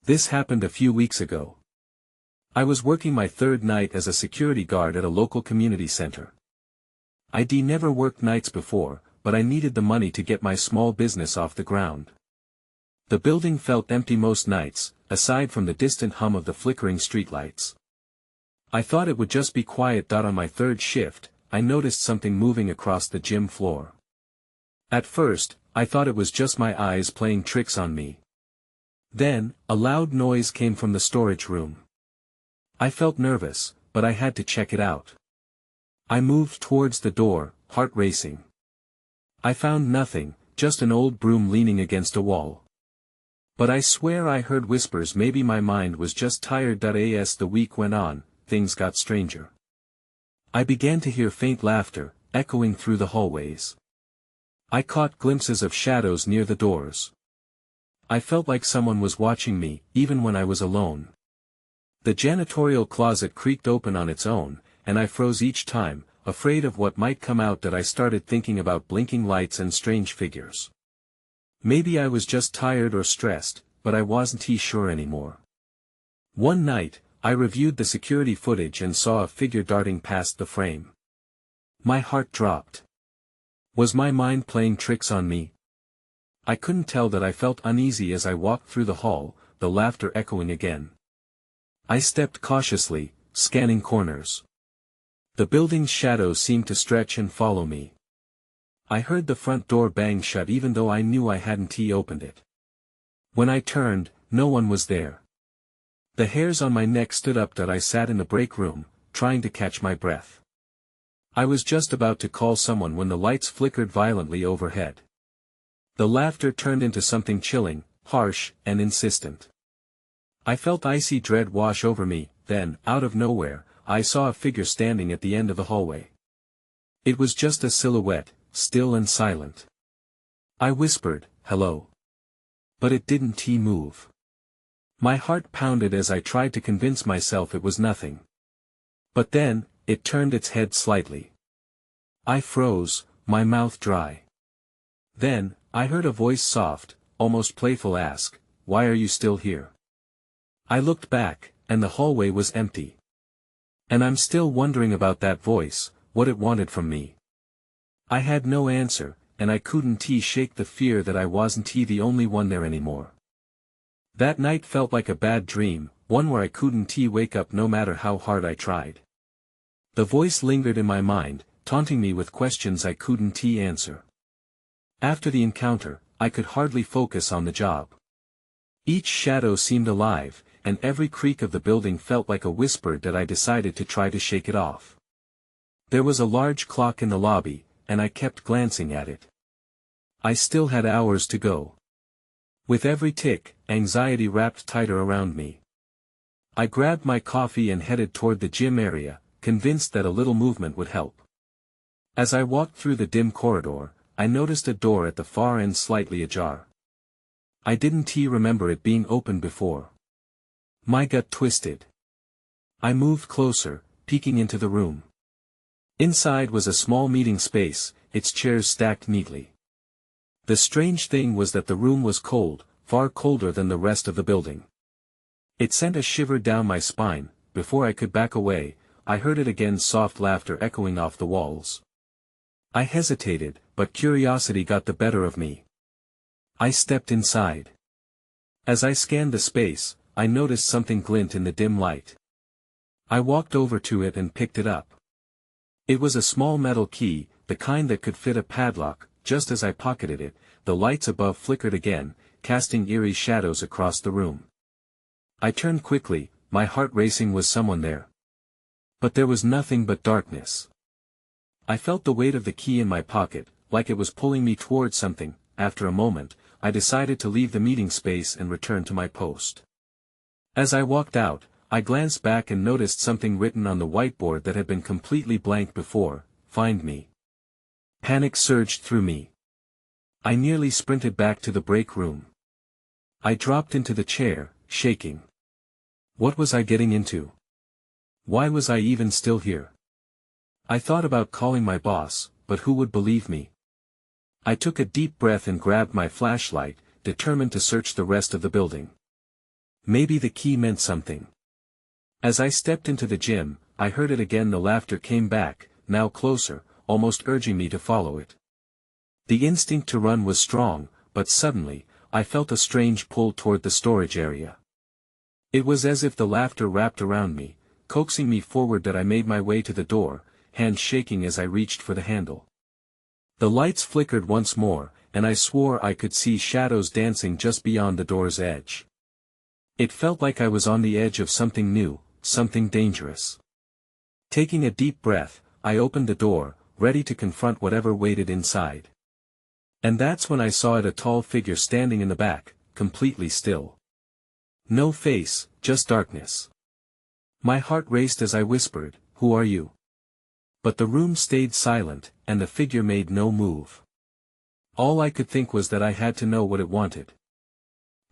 This happened a few weeks ago. I was working my third night as a security guard at a local community center. I'd never worked nights before, but I needed the money to get my small business off the ground. The building felt empty most nights, aside from the distant hum of the flickering streetlights. I thought it would just be quiet. On my third shift, I noticed something moving across the gym floor. At first, I thought it was just my eyes playing tricks on me. Then, a loud noise came from the storage room. I felt nervous, but I had to check it out. I moved towards the door, heart racing. I found nothing, just an old broom leaning against a wall. But I swear I heard whispers. Maybe my mind was just tired. As the week went on, things got stranger. I began to hear faint laughter, echoing through the hallways. I caught glimpses of shadows near the doors. I felt like someone was watching me, even when I was alone. The janitorial closet creaked open on its own, and I froze each time, afraid of what might come out. I started thinking about blinking lights and strange figures. Maybe I was just tired or stressed, but I wasn't sure anymore. One night, I reviewed the security footage and saw a figure darting past the frame. My heart dropped. Was my mind playing tricks on me? I couldn't tell. I felt uneasy as I walked through the hall, the laughter echoing again. I stepped cautiously, scanning corners. The building's shadows seemed to stretch and follow me. I heard the front door bang shut even though I knew I hadn't opened it. When I turned, no one was there. The hairs on my neck stood up. I sat in the break room, trying to catch my breath. I was just about to call someone when the lights flickered violently overhead. The laughter turned into something chilling, harsh, and insistent. I felt icy dread wash over me. Then, out of nowhere, I saw a figure standing at the end of the hallway. It was just a silhouette, still and silent. I whispered, "Hello." But it didn't move. My heart pounded as I tried to convince myself it was nothing. But then, it turned its head slightly. I froze, my mouth dry. Then, I heard a voice, soft, almost playful, ask, "Why are you still here?" I looked back, and the hallway was empty. And I'm still wondering about that voice, what it wanted from me. I had no answer, and I couldn't shake the fear that I wasn't the only one there anymore. That night felt like a bad dream, one where I couldn't wake up no matter how hard I tried. The voice lingered in my mind, taunting me with questions I couldn't answer. After the encounter, I could hardly focus on the job. Each shadow seemed alive, and every creak of the building felt like a whisper. I decided to try to shake it off. There was a large clock in the lobby, and I kept glancing at it. I still had hours to go. With every tick, anxiety wrapped tighter around me. I grabbed my coffee and headed toward the gym area, convinced that a little movement would help. As I walked through the dim corridor, I noticed a door at the far end slightly ajar. I didn't remember it being open before. My gut twisted. I moved closer, peeking into the room. Inside was a small meeting space, its chairs stacked neatly. The strange thing was that the room was cold, far colder than the rest of the building. It sent a shiver down my spine. Before I could back away, I heard it again, soft laughter echoing off the walls. I hesitated, but curiosity got the better of me. I stepped inside. As I scanned the space, I noticed something glint in the dim light. I walked over to it and picked it up. It was a small metal key, the kind that could fit a padlock. Just as I pocketed it, the lights above flickered again, casting eerie shadows across the room. I turned quickly, my heart racing. Was someone there? But there was nothing but darkness. I felt the weight of the key in my pocket, like it was pulling me towards something. After a moment, I decided to leave the meeting space and return to my post. As I walked out, I glanced back and noticed something written on the whiteboard that had been completely blank before: "Find me." Panic surged through me. I nearly sprinted back to the break room. I dropped into the chair, shaking. What was I getting into? Why was I even still here? I thought about calling my boss, but who would believe me? I took a deep breath and grabbed my flashlight, determined to search the rest of the building. Maybe the key meant something. As I stepped into the gym, I heard it again. The laughter came back, now closer, almost urging me to follow it. The instinct to run was strong, but suddenly, I felt a strange pull toward the storage area. It was as if the laughter wrapped around me, coaxing me forward. That I made my way to the door, hands shaking as I reached for the handle. The lights flickered once more, and I swore I could see shadows dancing just beyond the door's edge. It felt like I was on the edge of something new, something dangerous. Taking a deep breath, I opened the door, ready to confront whatever waited inside. And that's when I saw it, a tall figure standing in the back, completely still. No face, just darkness. My heart raced as I whispered, "Who are you?" But the room stayed silent, and the figure made no move. All I could think was that I had to know what it wanted.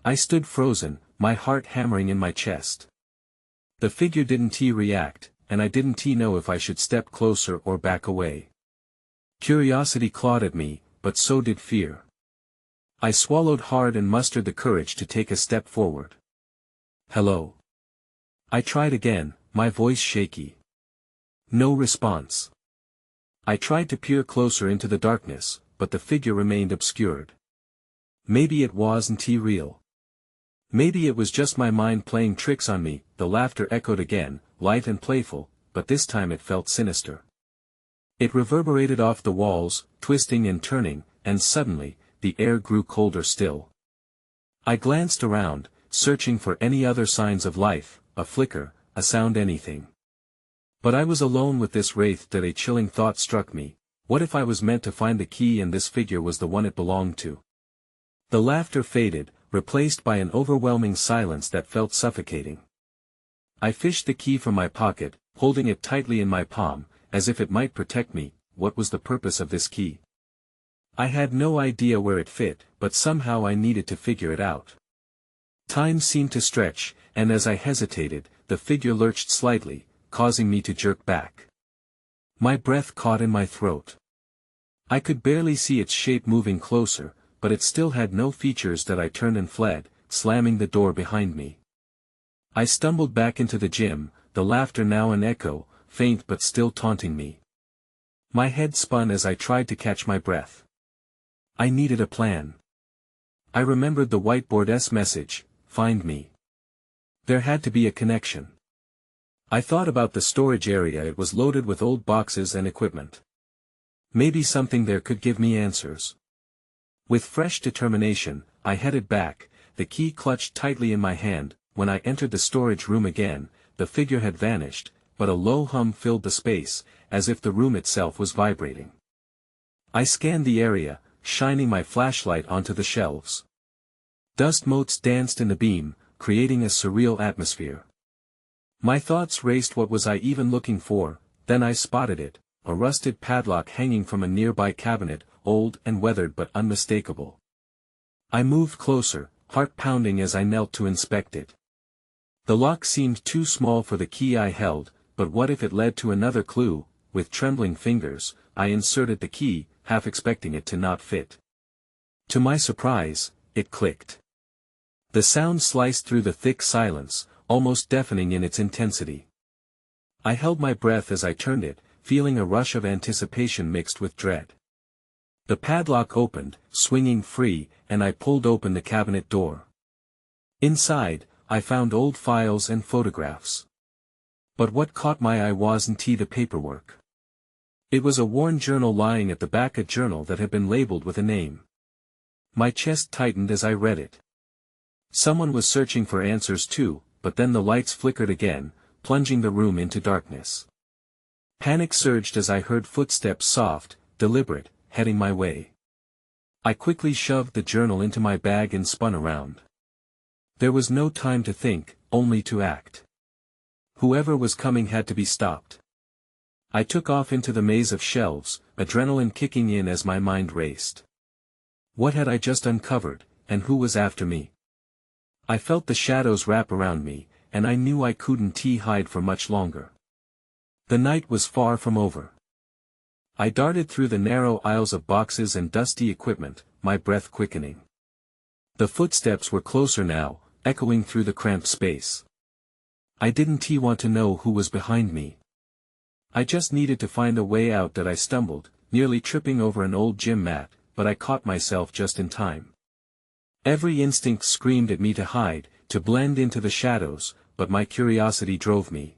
I stood frozen, my heart hammering in my chest. The figure didn't react, and I didn't know if I should step closer or back away. Curiosity clawed at me, but so did fear. I swallowed hard and mustered the courage to take a step forward. "Hello." I tried again, my voice shaky. No response. I tried to peer closer into the darkness, but the figure remained obscured. Maybe it wasn't real. Maybe it was just my mind playing tricks on me. The laughter echoed again, light and playful, but this time it felt sinister. It reverberated off the walls, twisting and turning, and suddenly, the air grew colder still. I glanced around, searching for any other signs of life, a flicker, a sound, anything. But I was alone with this wraith. That a chilling thought struck me: what if I was meant to find the key and this figure was the one it belonged to? The laughter faded, replaced by an overwhelming silence that felt suffocating. I fished the key from my pocket, holding it tightly in my palm, as if it might protect me. What was the purpose of this key? I had no idea where it fit, but somehow I needed to figure it out. Time seemed to stretch, and as I hesitated, the figure lurched slightly, causing me to jerk back. My breath caught in my throat. I could barely see its shape moving closer, but it still had no features. That I turned and fled, slamming the door behind me. I stumbled back into the gym, the laughter now an echo, faint but still taunting me. My head spun as I tried to catch my breath. I needed a plan. I remembered the whiteboard's message: "Find me." There had to be a connection. I thought about the storage area. It was loaded with old boxes and equipment. Maybe something there could give me answers. With fresh determination, I headed back, the key clutched tightly in my hand. When I entered the storage room again, the figure had vanished, but a low hum filled the space, as if the room itself was vibrating. I scanned the area, shining my flashlight onto the shelves. Dust motes danced in the beam, creating a surreal atmosphere. My thoughts raced. What was I even looking for? Then I spotted it, a rusted padlock hanging from a nearby cabinet, old and weathered but unmistakable. I moved closer, heart pounding as I knelt to inspect it. The lock seemed too small for the key I held, but what if it led to another clue? With trembling fingers, I inserted the key, half expecting it to not fit. To my surprise, it clicked. The sound sliced through the thick silence, almost deafening in its intensity. I held my breath as I turned it, feeling a rush of anticipation mixed with dread. The padlock opened, swinging free, and I pulled open the cabinet door. Inside, I found old files and photographs. But what caught my eye wasn't the paperwork. It was a worn journal lying at the back, a journal that had been labeled with a name. My chest tightened as I read it. Someone was searching for answers too, but then the lights flickered again, plunging the room into darkness. Panic surged as I heard footsteps, soft, deliberate, heading my way. I quickly shoved the journal into my bag and spun around. There was no time to think, only to act. Whoever was coming had to be stopped. I took off into the maze of shelves, adrenaline kicking in as my mind raced. What had I just uncovered, and who was after me? I felt the shadows wrap around me, and I knew I couldn't hide for much longer. The night was far from over. I darted through the narrow aisles of boxes and dusty equipment, my breath quickening. The footsteps were closer now, echoing through the cramped space. I didn't want to know who was behind me. I just needed to find a way out. That I stumbled, nearly tripping over an old gym mat, but I caught myself just in time. Every instinct screamed at me to hide, to blend into the shadows, but my curiosity drove me.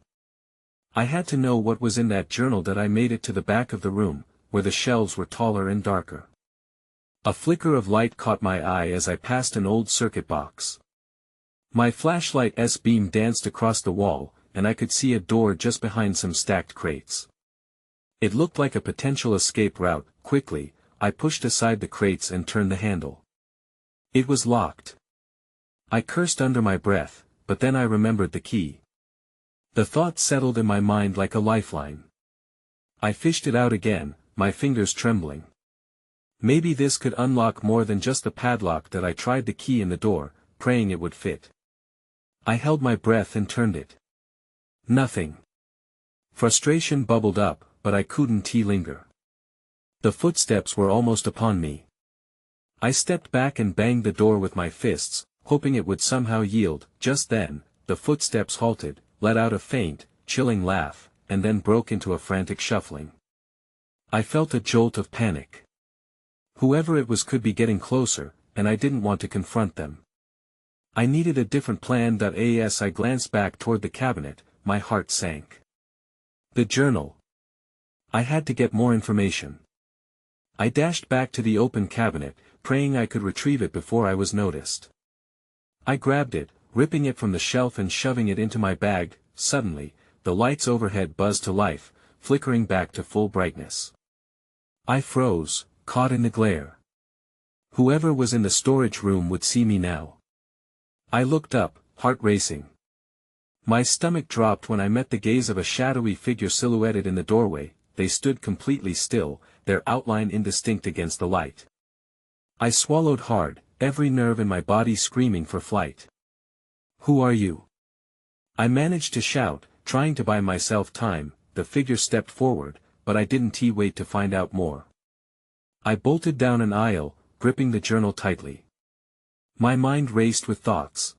I had to know what was in that journal. That I made it to the back of the room, where the shelves were taller and darker. A flicker of light caught my eye as I passed an old circuit box. My flashlight's beam danced across the wall, and I could see a door just behind some stacked crates. It looked like a potential escape route. Quickly, I pushed aside the crates and turned the handle. It was locked. I cursed under my breath, but then I remembered the key. The thought settled in my mind like a lifeline. I fished it out again, my fingers trembling. Maybe this could unlock more than just the padlock. That I tried the key in the door, praying it would fit. I held my breath and turned it. Nothing. Frustration bubbled up, but I couldn't linger. The footsteps were almost upon me. I stepped back and banged the door with my fists, hoping it would somehow yield. Just then, the footsteps halted, let out a faint, chilling laugh, and then broke into a frantic shuffling. I felt a jolt of panic. Whoever it was could be getting closer, and I didn't want to confront them. I needed a different plan. As I glanced back toward the cabinet, my heart sank. The journal. I had to get more information. I dashed back to the open cabinet, praying I could retrieve it before I was noticed. I grabbed it, ripping it from the shelf and shoving it into my bag. Suddenly, the lights overhead buzzed to life, flickering back to full brightness. I froze, caught in the glare. Whoever was in the storage room would see me now. I looked up, heart racing. My stomach dropped when I met the gaze of a shadowy figure silhouetted in the doorway. They stood completely still, their outline indistinct against the light. I swallowed hard, every nerve in my body screaming for flight. "Who are you?" I managed to shout, trying to buy myself time. The figure stepped forward, but I didn't wait to find out more. I bolted down an aisle, gripping the journal tightly. My mind raced with thoughts.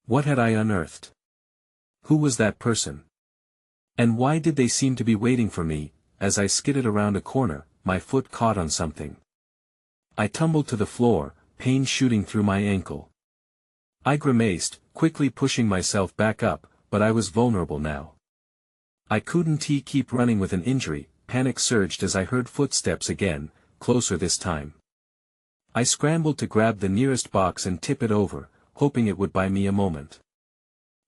What had I unearthed? Who was that person? And why did they seem to be waiting for me? As I skidded around a corner, my foot caught on something. I tumbled to the floor, pain shooting through my ankle. I grimaced, quickly pushing myself back up, but I was vulnerable now. I couldn't keep running with an injury. Panic surged as I heard footsteps again, closer this time. I scrambled to grab the nearest box and tip it over, hoping it would buy me a moment.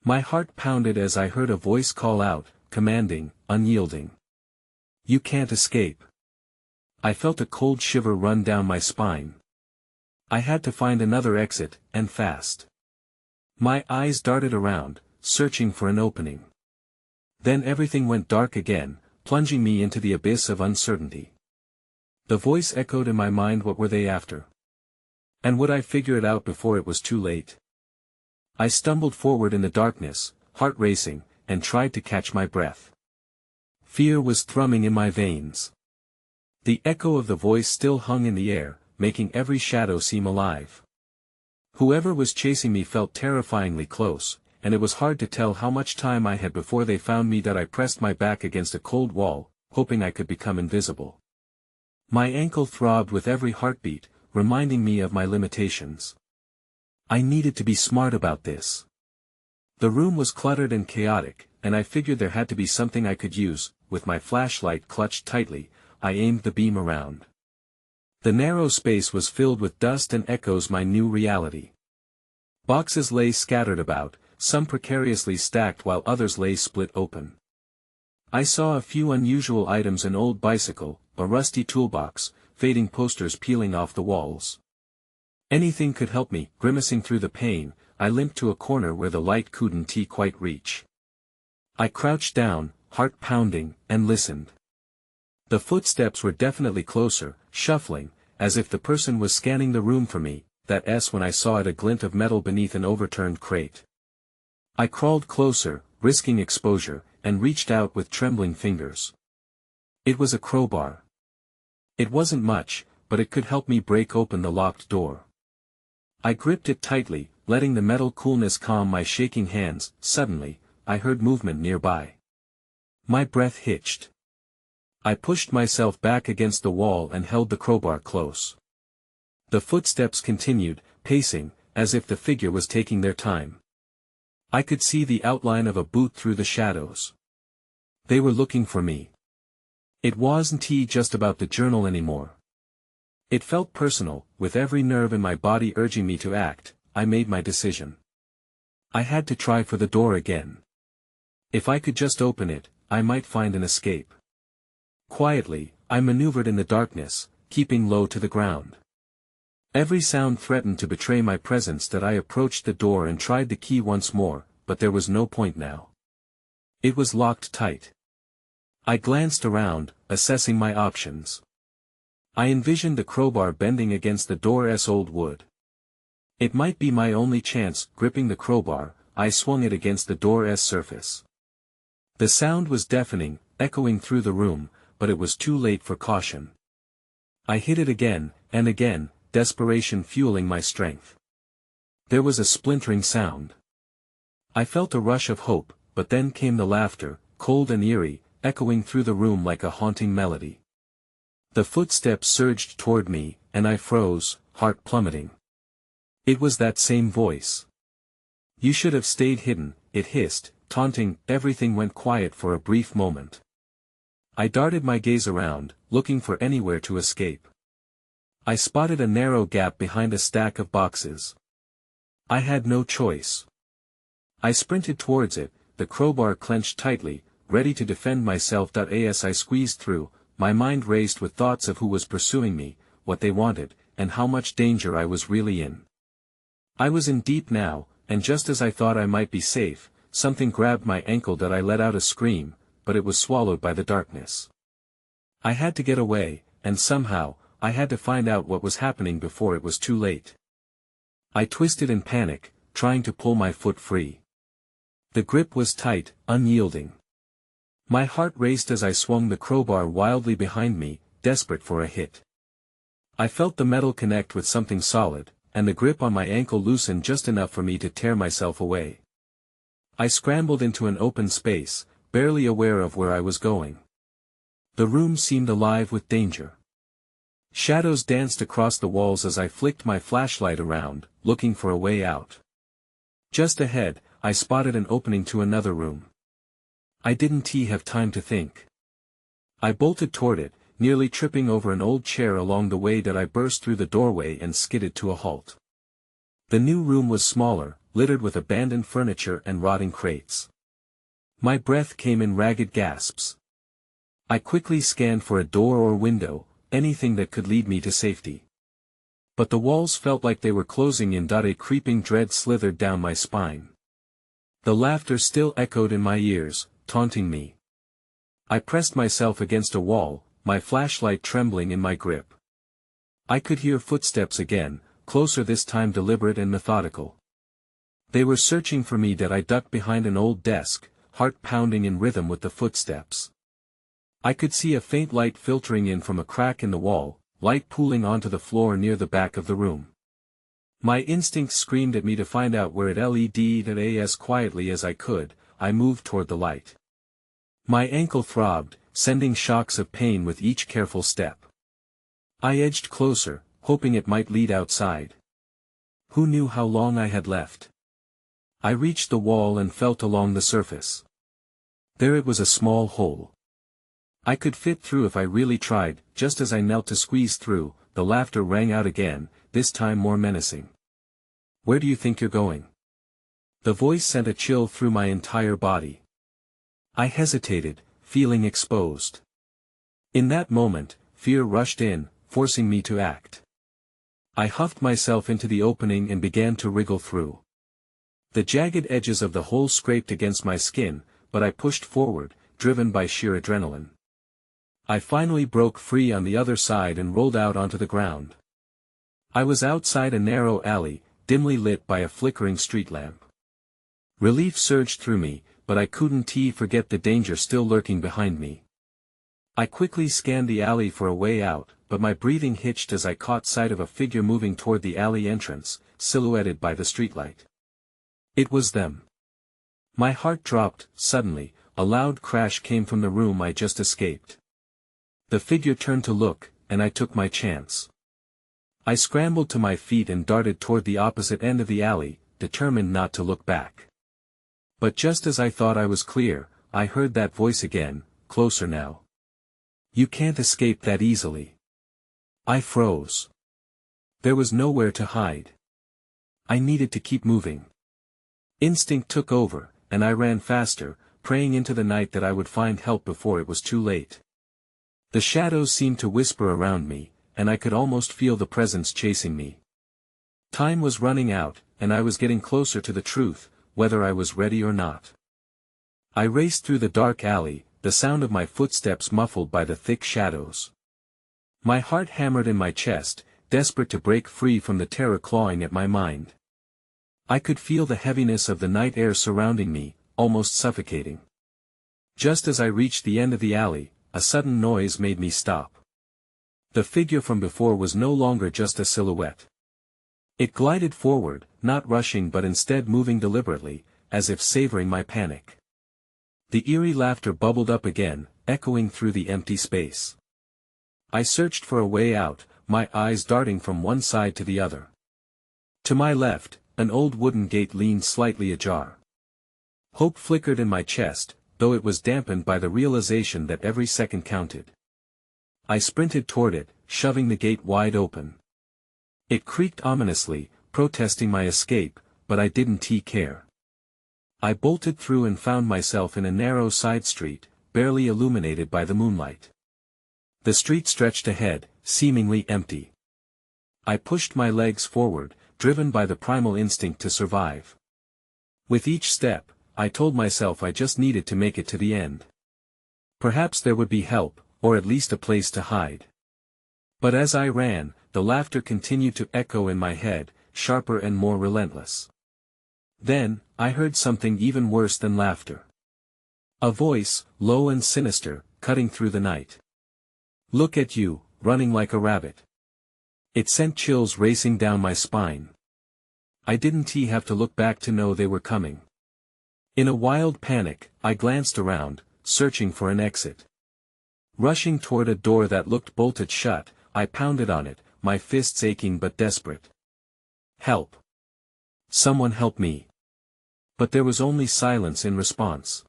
My heart pounded as I heard a voice call out, commanding, unyielding. "You can't escape." I felt a cold shiver run down my spine. I had to find another exit, and fast. My eyes darted around, searching for an opening. Then everything went dark again, plunging me into the abyss of uncertainty. The voice echoed in my mind. What were they after? And would I figure it out before it was too late? I stumbled forward in the darkness, heart racing, and tried to catch my breath. Fear was thrumming in my veins. The echo of the voice still hung in the air, making every shadow seem alive. Whoever was chasing me felt terrifyingly close, and it was hard to tell how much time I had before they found me. I pressed my back against a cold wall, hoping I could become invisible. My ankle throbbed with every heartbeat, reminding me of my limitations. I needed to be smart about this. The room was cluttered and chaotic, and I figured there had to be something I could use. With my flashlight clutched tightly, I aimed the beam around. The narrow space was filled with dust and echoes my new reality. Boxes lay scattered about, some precariously stacked while others lay split open. I saw a few unusual items: an old bicycle, a rusty toolbox, fading posters peeling off the walls. Anything could help me. Grimacing through the pain, I limped to a corner where the light couldn't quite reach. I crouched down, heart pounding, and listened. The footsteps were definitely closer, shuffling, as if the person was scanning the room for me. When I saw a glint of metal beneath an overturned crate. I crawled closer, risking exposure, and reached out with trembling fingers. It was a crowbar. It wasn't much, but it could help me break open the locked door. I gripped it tightly, letting the metal coolness calm my shaking hands. Suddenly, I heard movement nearby. My breath hitched. I pushed myself back against the wall and held the crowbar close. The footsteps continued, pacing, as if the figure was taking their time. I could see the outline of a boot through the shadows. They were looking for me. It wasn't just about the journal anymore. It felt personal. With every nerve in my body urging me to act, I made my decision. I had to try for the door again. If I could just open it, I might find an escape. Quietly, I maneuvered in the darkness, keeping low to the ground. Every sound threatened to betray my presence. That I approached the door and tried the key once more, but there was no point now. It was locked tight. I glanced around, assessing my options. I envisioned the crowbar bending against the door's old wood. It might be my only chance. Gripping the crowbar, I swung it against the door's surface. The sound was deafening, echoing through the room, but it was too late for caution. I hit it again, and again, desperation fueling my strength. There was a splintering sound. I felt a rush of hope, but then came the laughter, cold and eerie, echoing through the room like a haunting melody. The footsteps surged toward me, and I froze, heart plummeting. It was that same voice. "You should have stayed hidden," it hissed, taunting. Everything went quiet for a brief moment. I darted my gaze around, looking for anywhere to escape. I spotted a narrow gap behind a stack of boxes. I had no choice. I sprinted towards it, the crowbar clenched tightly, ready to defend myself. As I squeezed through, my mind raced with thoughts of who was pursuing me, what they wanted, and how much danger I was really in. I was in deep now, and just as I thought I might be safe, something grabbed my ankle. I let out a scream, but it was swallowed by the darkness. I had to get away, and somehow, I had to find out what was happening before it was too late. I twisted in panic, trying to pull my foot free. The grip was tight, unyielding. My heart raced as I swung the crowbar wildly behind me, desperate for a hit. I felt the metal connect with something solid, and the grip on my ankle loosen just enough for me to tear myself away. I scrambled into an open space, barely aware of where I was going. The room seemed alive with danger. Shadows danced across the walls as I flicked my flashlight around, looking for a way out. Just ahead, I spotted an opening to another room. I didn't have time to think. I bolted toward it, nearly tripping over an old chair along the way. I burst through the doorway and skidded to a halt. The new room was smaller, littered with abandoned furniture and rotting crates. My breath came in ragged gasps. I quickly scanned for a door or window, anything that could lead me to safety. But the walls felt like they were closing in. A creeping dread slithered down my spine. The laughter still echoed in my ears, taunting me. I pressed myself against a wall, my flashlight trembling in my grip. I could hear footsteps again, closer this time, deliberate and methodical. They were searching for me. I ducked behind an old desk, heart pounding in rhythm with the footsteps. I could see a faint light filtering in from a crack in the wall, light pooling onto the floor near the back of the room. My instincts screamed at me to find out where it led. As quietly as I could, I moved toward the light. My ankle throbbed, sending shocks of pain with each careful step. I edged closer, hoping it might lead outside. Who knew how long I had left? I reached the wall and felt along the surface. There it was, a small hole. I could fit through if I really tried. Just as I knelt to squeeze through, the laughter rang out again, this time more menacing. "Where do you think you're going?" The voice sent a chill through my entire body. I hesitated, feeling exposed. In that moment, fear rushed in, forcing me to act. I huffed myself into the opening and began to wriggle through. The jagged edges of the hole scraped against my skin, but I pushed forward, driven by sheer adrenaline. I finally broke free on the other side and rolled out onto the ground. I was outside a narrow alley, dimly lit by a flickering street lamp. Relief surged through me, but I couldn't forget the danger still lurking behind me. I quickly scanned the alley for a way out, but my breathing hitched as I caught sight of a figure moving toward the alley entrance, silhouetted by the streetlight. It was them. My heart dropped. Suddenly, a loud crash came from the room I just escaped. The figure turned to look, and I took my chance. I scrambled to my feet and darted toward the opposite end of the alley, determined not to look back. But just as I thought I was clear, I heard that voice again, closer now. "You can't escape that easily." I froze. There was nowhere to hide. I needed to keep moving. Instinct took over, and I ran faster, praying into the night that I would find help before it was too late. The shadows seemed to whisper around me, and I could almost feel the presence chasing me. Time was running out, and I was getting closer to the truth, whether I was ready or not. I raced through the dark alley, the sound of my footsteps muffled by the thick shadows. My heart hammered in my chest, desperate to break free from the terror clawing at my mind. I could feel the heaviness of the night air surrounding me, almost suffocating. Just as I reached the end of the alley, a sudden noise made me stop. The figure from before was no longer just a silhouette. It glided forward, not rushing but instead moving deliberately, as if savoring my panic. The eerie laughter bubbled up again, echoing through the empty space. I searched for a way out, my eyes darting from one side to the other. To my left, an old wooden gate leaned slightly ajar. Hope flickered in my chest, though it was dampened by the realization that every second counted. I sprinted toward it, shoving the gate wide open. It creaked ominously, protesting my escape, but I didn't care. I bolted through and found myself in a narrow side street, barely illuminated by the moonlight. The street stretched ahead, seemingly empty. I pushed my legs forward, driven by the primal instinct to survive. With each step, I told myself I just needed to make it to the end. Perhaps there would be help, or at least a place to hide. But as I ran, the laughter continued to echo in my head, sharper and more relentless. Then, I heard something even worse than laughter. A voice, low and sinister, cutting through the night. "Look at you, running like a rabbit." It sent chills racing down my spine. I didn't have to look back to know they were coming. In a wild panic, I glanced around, searching for an exit. Rushing toward a door that looked bolted shut, I pounded on it, my fists aching but desperate. "Help! Someone help me!" But there was only silence in response.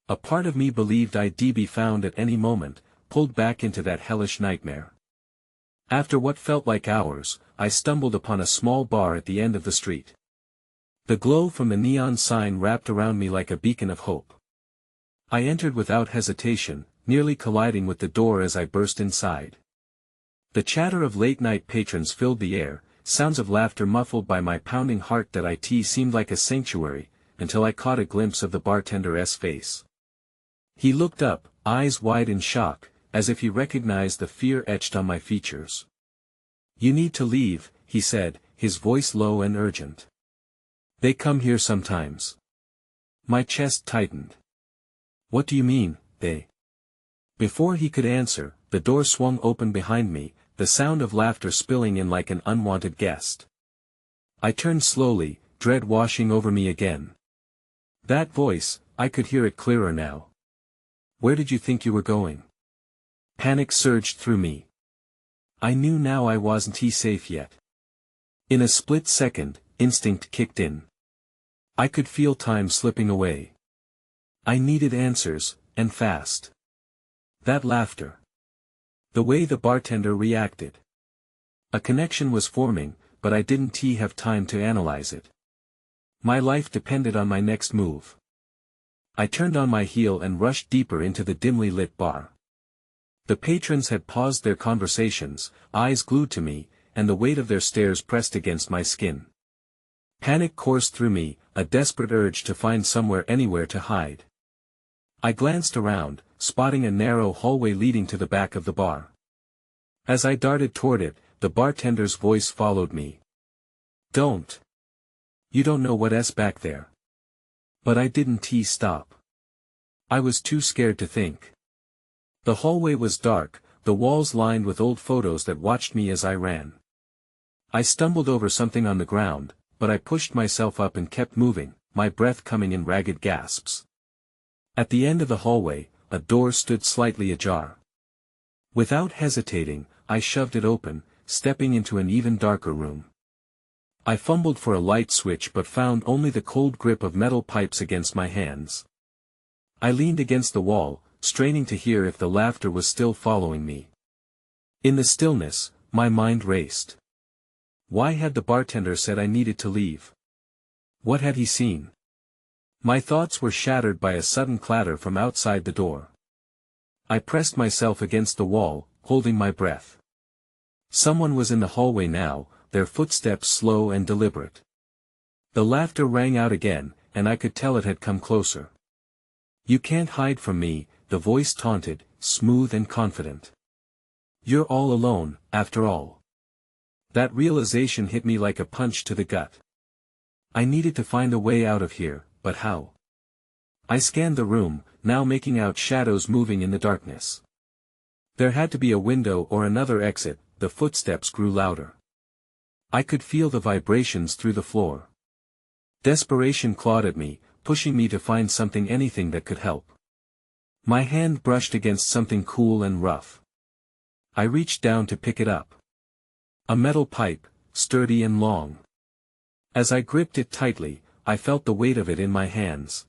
A part of me believed I'd be found at any moment, pulled back into that hellish nightmare. After what felt like hours, I stumbled upon a small bar at the end of the street. The glow from the neon sign wrapped around me like a beacon of hope. I entered without hesitation, nearly colliding with the door as I burst inside. The chatter of late-night patrons filled the air, sounds of laughter muffled by my pounding heart that seemed like a sanctuary, until I caught a glimpse of the bartender's face. He looked up, eyes wide in shock, as if he recognized the fear etched on my features. "You need to leave," he said, his voice low and urgent. "They come here sometimes." My chest tightened. "What do you mean, they?" Before he could answer, the door swung open behind me, the sound of laughter spilling in like an unwanted guest. I turned slowly, dread washing over me again. That voice, I could hear it clearer now. "Where did you think you were going?" Panic surged through me. I knew now I wasn't safe yet. In a split second, instinct kicked in. I could feel time slipping away. I needed answers, and fast. That laughter. The way the bartender reacted. A connection was forming, but I didn't have time to analyze it. My life depended on my next move. I turned on my heel and rushed deeper into the dimly lit bar. The patrons had paused their conversations, eyes glued to me, and the weight of their stares pressed against my skin. Panic coursed through me, a desperate urge to find anywhere to hide. I glanced around, spotting a narrow hallway leading to the back of the bar. As I darted toward it, the bartender's voice followed me. "Don't. You don't know what's back there." But I didn't stop. I was too scared to think. The hallway was dark, the walls lined with old photos that watched me as I ran. I stumbled over something on the ground, but I pushed myself up and kept moving, my breath coming in ragged gasps. At the end of the hallway, a door stood slightly ajar. Without hesitating, I shoved it open, stepping into an even darker room. I fumbled for a light switch but found only the cold grip of metal pipes against my hands. I leaned against the wall, straining to hear if the laughter was still following me. In the stillness, my mind raced. Why had the bartender said I needed to leave? What had he seen? My thoughts were shattered by a sudden clatter from outside the door. I pressed myself against the wall, holding my breath. Someone was in the hallway now, their footsteps slow and deliberate. The laughter rang out again, and I could tell it had come closer. "You can't hide from me," the voice taunted, smooth and confident. "You're all alone, after all." That realization hit me like a punch to the gut. I needed to find a way out of here, but how? I scanned the room, now making out shadows moving in the darkness. There had to be a window or another exit. The footsteps grew louder. I could feel the vibrations through the floor. Desperation clawed at me, pushing me to find anything that could help. My hand brushed against something cool and rough. I reached down to pick it up. A metal pipe, sturdy and long. As I gripped it tightly, I felt the weight of it in my hands.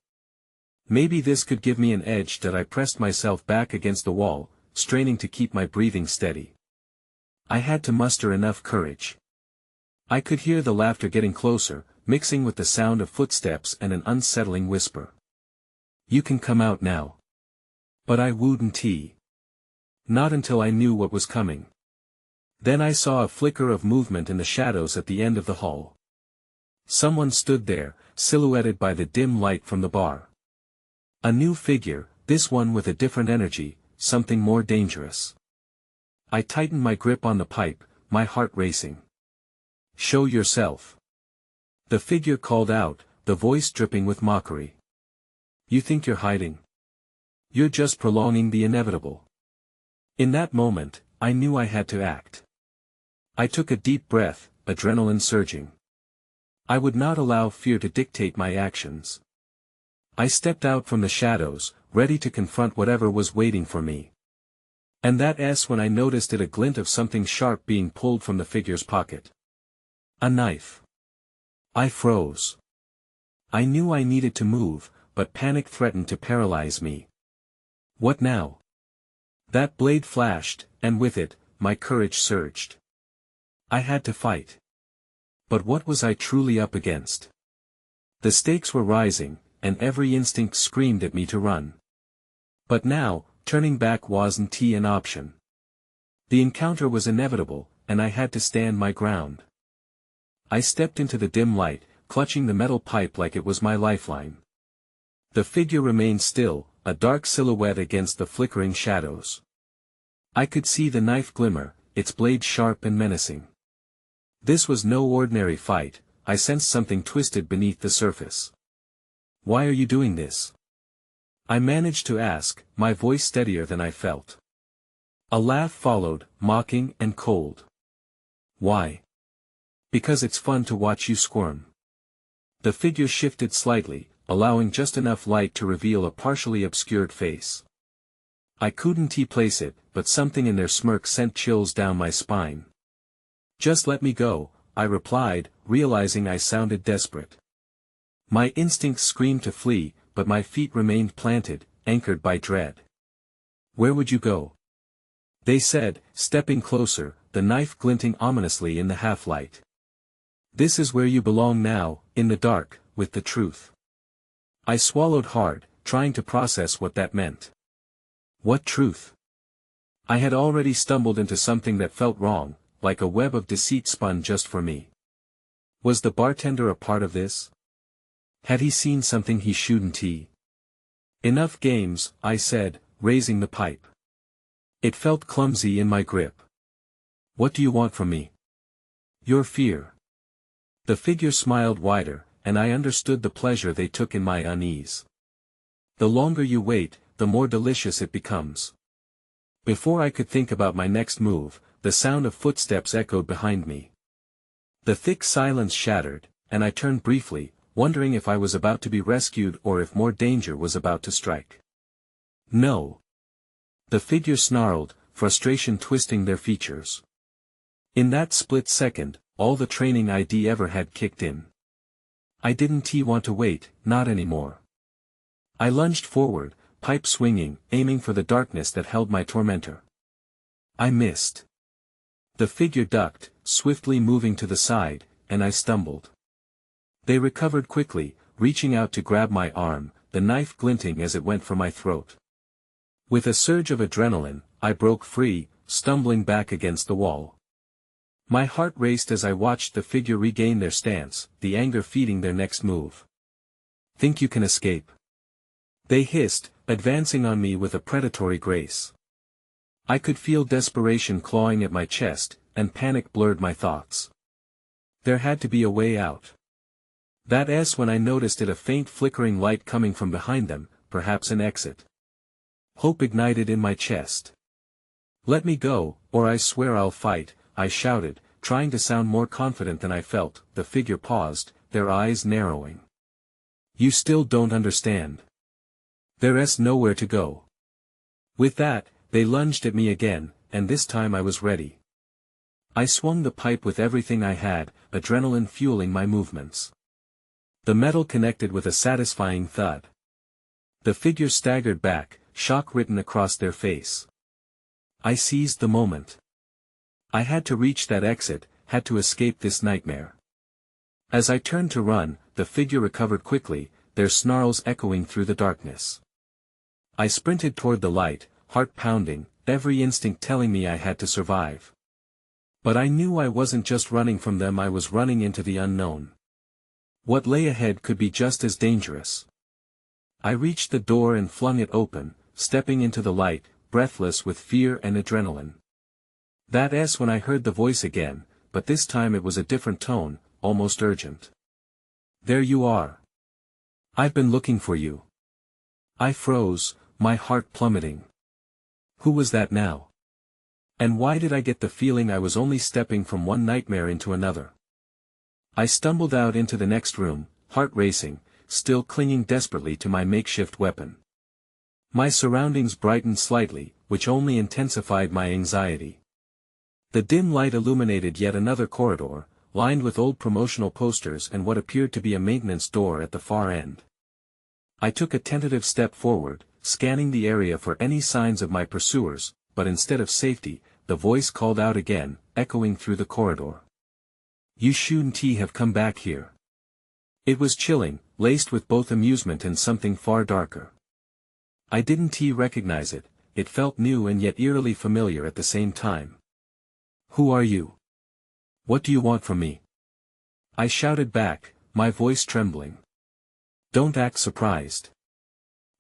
Maybe this could give me an edge. That I pressed myself back against the wall, straining to keep my breathing steady. I had to muster enough courage. I could hear the laughter getting closer, mixing with the sound of footsteps and an unsettling whisper. "You can come out now." But I wouldn't. Not until I knew what was coming. Then I saw a flicker of movement in the shadows at the end of the hall. Someone stood there, silhouetted by the dim light from the bar. A new figure, this one with a different energy, something more dangerous. I tightened my grip on the pipe, my heart racing. "Show yourself." The figure called out, the voice dripping with mockery. "You think you're hiding? You're just prolonging the inevitable." In that moment, I knew I had to act. I took a deep breath, adrenaline surging. I would not allow fear to dictate my actions. I stepped out from the shadows, ready to confront whatever was waiting for me. And that's when I noticed a glint of something sharp being pulled from the figure's pocket. A knife. I froze. I knew I needed to move, but panic threatened to paralyze me. What now? That blade flashed, and with it, my courage surged. I had to fight. But what was I truly up against? The stakes were rising, and every instinct screamed at me to run. But now, turning back wasn't an option. The encounter was inevitable, and I had to stand my ground. I stepped into the dim light, clutching the metal pipe like it was my lifeline. The figure remained still, a dark silhouette against the flickering shadows. I could see the knife glimmer, its blade sharp and menacing. This was no ordinary fight. I sensed something twisted beneath the surface. "Why are you doing this?" I managed to ask, my voice steadier than I felt. A laugh followed, mocking and cold. "Why?" "Because it's fun to watch you squirm." The figure shifted slightly, allowing just enough light to reveal a partially obscured face. I couldn't place it, but something in their smirk sent chills down my spine. "Just let me go," I replied, realizing I sounded desperate. My instincts screamed to flee, but my feet remained planted, anchored by dread. "Where would you go?" they said, stepping closer, the knife glinting ominously in the half-light. "This is where you belong now, in the dark, with the truth." I swallowed hard, trying to process what that meant. What truth? I had already stumbled into something that felt wrong, like a web of deceit spun just for me. Was the bartender a part of this? Had he seen something he shouldn't? "Enough games," I said, raising the pipe. It felt clumsy in my grip. "What do you want from me?" "Your fear." The figure smiled wider, and I understood the pleasure they took in my unease. "The longer you wait, the more delicious it becomes." Before I could think about my next move, the sound of footsteps echoed behind me. The thick silence shattered, and I turned briefly, wondering if I was about to be rescued or if more danger was about to strike. No. The figure snarled, frustration twisting their features. In that split second, all the training I'd ever had kicked in. I didn't want to wait, not anymore. I lunged forward, pipe swinging, aiming for the darkness that held my tormentor. I missed. The figure ducked, swiftly moving to the side, and I stumbled. They recovered quickly, reaching out to grab my arm, the knife glinting as it went for my throat. With a surge of adrenaline, I broke free, stumbling back against the wall. My heart raced as I watched the figure regain their stance, the anger feeding their next move. "Think you can escape?" they hissed, advancing on me with a predatory grace. I could feel desperation clawing at my chest, and panic blurred my thoughts. There had to be a way out. That's when I noticed a faint flickering light coming from behind them, perhaps an exit. Hope ignited in my chest. "Let me go, or I swear I'll fight," I shouted, trying to sound more confident than I felt. The figure paused, their eyes narrowing. "You still don't understand. There's nowhere to go." With that, they lunged at me again, and this time I was ready. I swung the pipe with everything I had, adrenaline fueling my movements. The metal connected with a satisfying thud. The figure staggered back, shock written across their face. I seized the moment. I had to reach that exit, had to escape this nightmare. As I turned to run, the figure recovered quickly, their snarls echoing through the darkness. I sprinted toward the light, heart pounding, every instinct telling me I had to survive. But I knew I wasn't just running from them, I was running into the unknown. What lay ahead could be just as dangerous. I reached the door and flung it open, stepping into the light, breathless with fear and adrenaline. That's when I heard the voice again, but this time it was a different tone, almost urgent. "There you are. I've been looking for you." I froze, my heart plummeting. Who was that now? And why did I get the feeling I was only stepping from one nightmare into another? I stumbled out into the next room, heart racing, still clinging desperately to my makeshift weapon. My surroundings brightened slightly, which only intensified my anxiety. The dim light illuminated yet another corridor, lined with old promotional posters and what appeared to be a maintenance door at the far end. I took a tentative step forward, scanning the area for any signs of my pursuers, but instead of safety, the voice called out again, echoing through the corridor. "You shouldn't have come back here." It was chilling, laced with both amusement and something far darker. I didn't recognize it, it felt new and yet eerily familiar at the same time. "Who are you? What do you want from me?" I shouted back, my voice trembling. "Don't act surprised.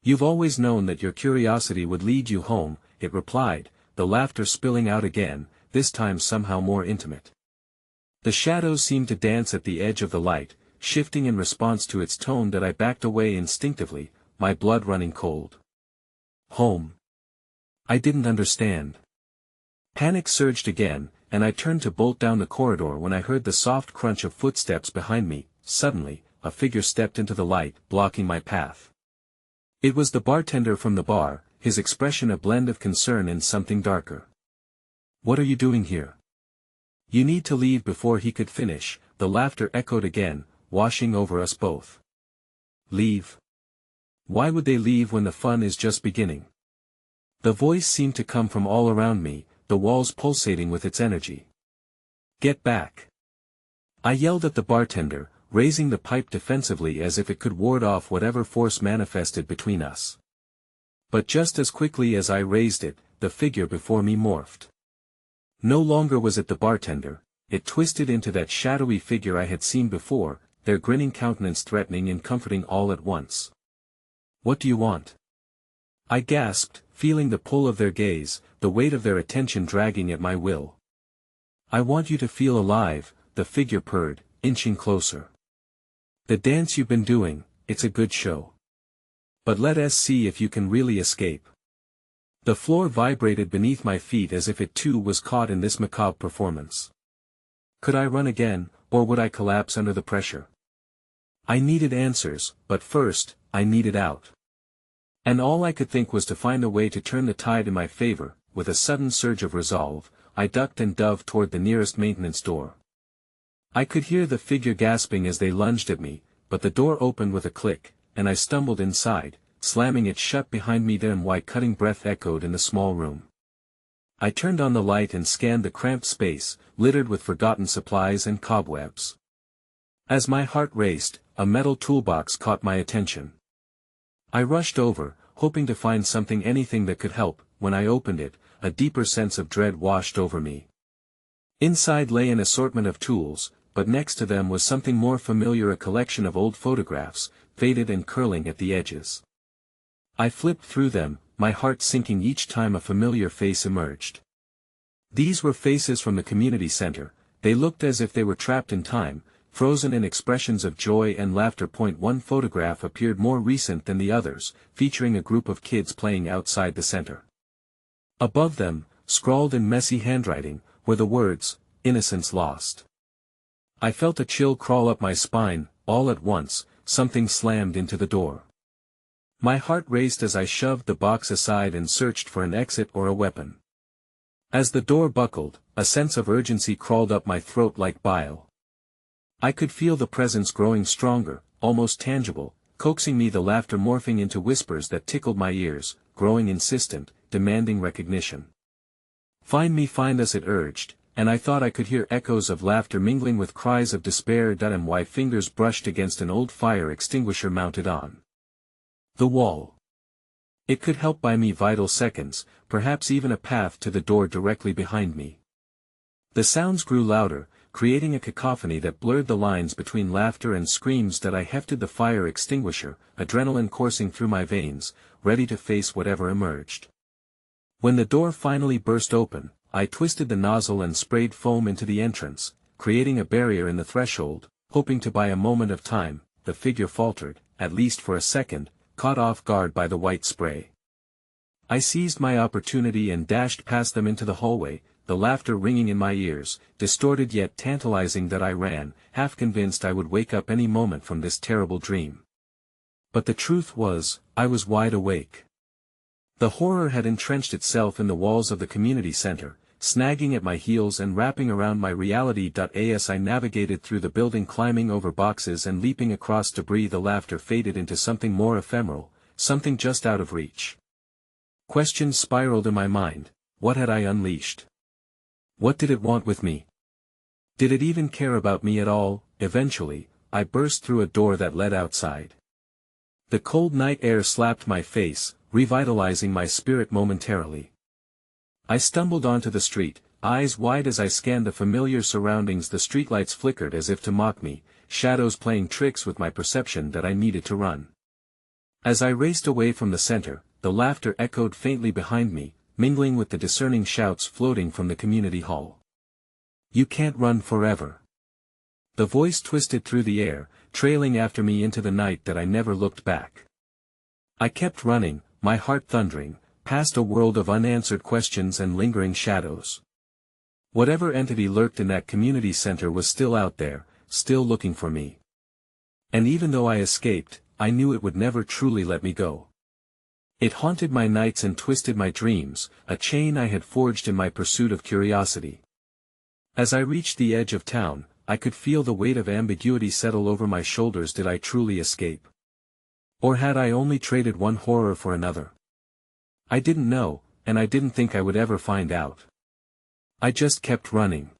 You've always known that your curiosity would lead you home," it replied, the laughter spilling out again, this time somehow more intimate. The shadows seemed to dance at the edge of the light, shifting in response to its tone that I backed away instinctively, my blood running cold. "Home." I didn't understand. Panic surged again, and I turned to bolt down the corridor when I heard the soft crunch of footsteps behind me. Suddenly, a figure stepped into the light, blocking my path. It was the bartender from the bar, his expression a blend of concern and something darker. "What are you doing here?" "You need to leave." Before he could finish, the laughter echoed again, washing over us both. "Leave? Why would they leave when the fun is just beginning?" The voice seemed to come from all around me, the walls pulsating with its energy. "Get back!" I yelled at the bartender, raising the pipe defensively as if it could ward off whatever force manifested between us. But just as quickly as I raised it, the figure before me morphed. No longer was it the bartender, it twisted into that shadowy figure I had seen before, their grinning countenance threatening and comforting all at once. "What do you want?" I gasped, feeling the pull of their gaze, the weight of their attention dragging at my will. "I want you to feel alive," the figure purred, inching closer. "The dance you've been doing, it's a good show. But let us see if you can really escape." The floor vibrated beneath my feet as if it too was caught in this macabre performance. Could I run again, or would I collapse under the pressure? I needed answers, but first, I needed out. And all I could think was to find a way to turn the tide in my favor. With a sudden surge of resolve, I ducked and dove toward the nearest maintenance door. I could hear the figure gasping as they lunged at me, but the door opened with a click, and I stumbled inside, slamming it shut behind me. Then my cutting breath echoed in the small room. I turned on the light and scanned the cramped space, littered with forgotten supplies and cobwebs. As my heart raced, a metal toolbox caught my attention. I rushed over, hoping to find anything that could help. When I opened it, a deeper sense of dread washed over me. Inside lay an assortment of tools, but next to them was something more familiar, a collection of old photographs, faded and curling at the edges. I flipped through them, my heart sinking each time a familiar face emerged. These were faces from the community center. They looked as if they were trapped in time, frozen in expressions of joy and laughter. One photograph appeared more recent than the others, featuring a group of kids playing outside the center. Above them, scrawled in messy handwriting, were the words, "Innocence lost." I felt a chill crawl up my spine. All at once, something slammed into the door. My heart raced as I shoved the box aside and searched for an exit or a weapon. As the door buckled, a sense of urgency crawled up my throat like bile. I could feel the presence growing stronger, almost tangible, coaxing me, the laughter morphing into whispers that tickled my ears, growing insistent, demanding recognition. "Find me, find us," it urged, and I thought I could hear echoes of laughter mingling with cries of despair. My fingers brushed against an old fire extinguisher mounted on the wall. It could help buy me vital seconds, perhaps even a path to the door directly behind me. The sounds grew louder, creating a cacophony that blurred the lines between laughter and screams. I hefted the fire extinguisher, adrenaline coursing through my veins, ready to face whatever emerged. When the door finally burst open, I twisted the nozzle and sprayed foam into the entrance, creating a barrier in the threshold, hoping to buy a moment of time. The figure faltered, at least for a second, caught off guard by the white spray. I seized my opportunity and dashed past them into the hallway, the laughter ringing in my ears, distorted yet tantalizing. I ran, half convinced I would wake up any moment from this terrible dream. But the truth was, I was wide awake. The horror had entrenched itself in the walls of the community center, snagging at my heels and wrapping around my reality. As I navigated through the building, climbing over boxes and leaping across debris, the laughter faded into something more ephemeral, something just out of reach. Questions spiraled in my mind. What had I unleashed? What did it want with me? Did it even care about me at all? Eventually, I burst through a door that led outside. The cold night air slapped my face, revitalizing my spirit momentarily. I stumbled onto the street, eyes wide as I scanned the familiar surroundings. The streetlights flickered as if to mock me, shadows playing tricks with my perception. I needed to run. As I raced away from the center, the laughter echoed faintly behind me, mingling with the discerning shouts floating from the community hall. "You can't run forever." The voice twisted through the air, trailing after me into the night. I never looked back. I kept running, my heart thundering, past a world of unanswered questions and lingering shadows. Whatever entity lurked in that community center was still out there, still looking for me. And even though I escaped, I knew it would never truly let me go. It haunted my nights and twisted my dreams, a chain I had forged in my pursuit of curiosity. As I reached the edge of town, I could feel the weight of ambiguity settle over my shoulders. Did I truly escape? Or had I only traded one horror for another? I didn't know, and I didn't think I would ever find out. I just kept running.